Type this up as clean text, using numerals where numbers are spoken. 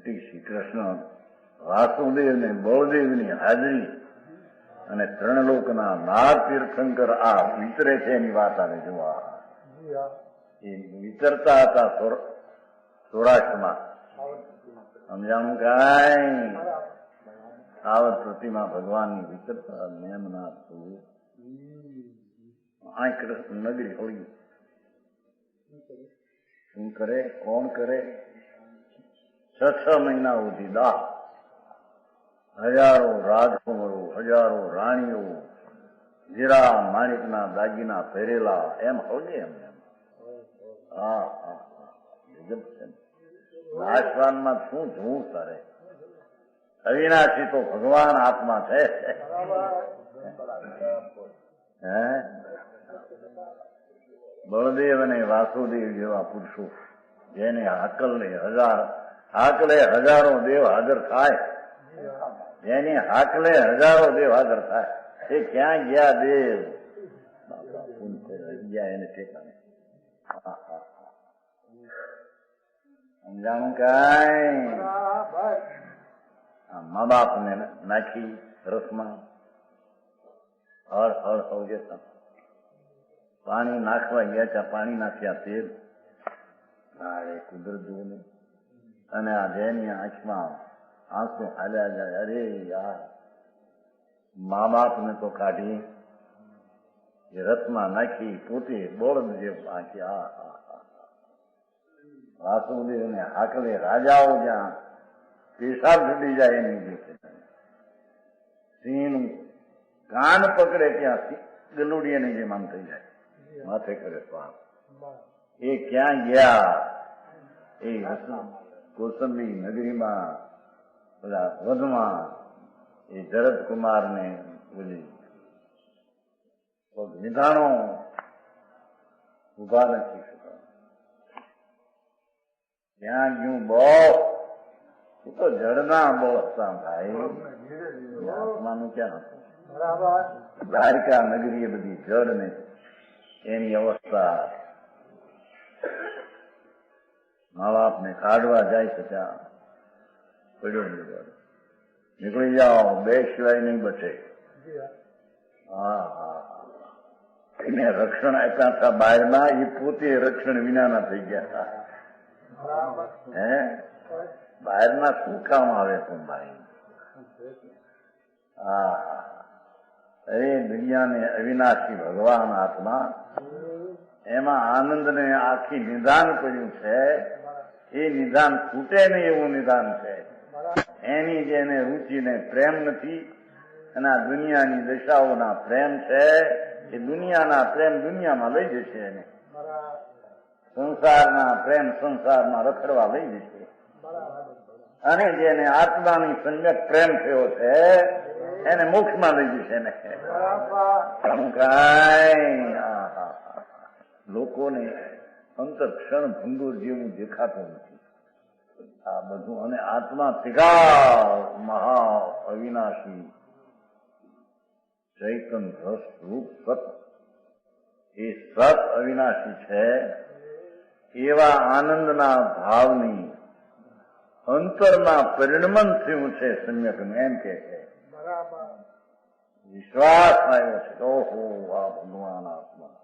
શ્રી કૃષ્ણ વાસુદેવ ને બળદેવની હાજરી અને ત્રણલોકના નાથ તીર્થંકર આ વિતરે છે એની વાત આવે જોવા. એ વિતરતા હતા સૌરાષ્ટ્રમાં. સમજાણું કાંઈ આવત પ્રતિમા ભગવાનની વિતરતા નિયમના આ કૃષ્ણ નગરી હોળી શું કરે કોણ કરે? 6 મહિના સુધી દાહ, હજારો રાજકુમારો, હજારો રાણીઓ, હીરા માણિકના દાગીના પહેરેલા એમ હોજે એમને. હા હા ગજબ છે. નાશવાનમાં શું જોવું તારે? અવિનાશી તો ભગવાન આત્મા છે. હે બળદેવ અને વાસુદેવ જેવા પુરુષો જેને હાકલે હજારો દેવ હાજર થાય, જેની હાકલે હજારો દેવ હાજર થાય, એ ક્યાં ગયા દેવ? ગયા એને ઠેકાણે. સમજાણું કાંઈ? મા બાપ ને નાખી રસમાં હળ હળ હળ જતા પાણી નાખવા ગયા ત્યાં પાણી નાખ્યા તેલ. અરે કુદરત જોવું નહીં. અને આ જેની આંખમાં આંસુ હાલ્યા જાય. અરે યાર, મા બાપ ને તો કાઢી એ રથમાં નાખી પોતે બળદ જે આંખી. વાસુદેવ ને હાકલે રાજાઓ જ્યાં પેશાબ છૂટી જાય એની રીતે સિંહનું કાન પકડે ત્યાં ગલુડિયાની જેમ આમ થઈ જાય, માથે કરે સ્વાદ. એ ક્યાં ગયા? એ કૌસંબી નગરીમાં બધા વધમાં એ જરદ કુમાર ને બધી નિધાણો ઉભા નથી શકતા. ત્યાં ગયું બહુ. એ તો જળના બહુ હતા ભાઈ, આત્માનું ક્યાં હતું? દ્વારકા નગરી એ બધી જળ ને એની અવસ્થા. મા બાપ ને કાઢવા જાય છે ત્યાં પડ્યો નીકળી જાઓ, બે સિવાય નહીં બચે. હા હા, એને રક્ષણ આપ્યા હતા બહારના, એ પોતે રક્ષણ વિનાના થઈ ગયા. હે બહારના શું કામ આવે પણ ભાઈ? હા, એ દુનિયાને અવિનાશી ભગવાન આત્મા, એમાં આનંદને આખી નિદાન કર્યું છે. એ નિદાન ખૂટે નહીં એવું નિદાન છે. એની જેને રુચિને પ્રેમ નથી અને આ દુનિયાની દશાઓના પ્રેમ છે, એ દુનિયાના પ્રેમ દુનિયામાં લઈ જશે એને. સંસારના પ્રેમ સંસારમાં રખડવા લઈ જશે. અને જેને આત્માની સંગત પ્રેમ થયો છે એને મોક્ષમાં લઈ જશે ને. કાંઈ લોકોને અંતર ક્ષણ ભંગુર જેવું દેખાતું નથી આ બધું. અને આત્મા તિગાવ મહા અવિનાશી ચૈતન રસ રૂપ સત, એ સત અવિનાશી છે. એવા આનંદના ભાવની અંતરમાં પરિણમન થયું છે સમ્યકનું, એમ કે છે. વિશ્વાસ આવ્યો છે ઓહો આ ભગવાન આત્મા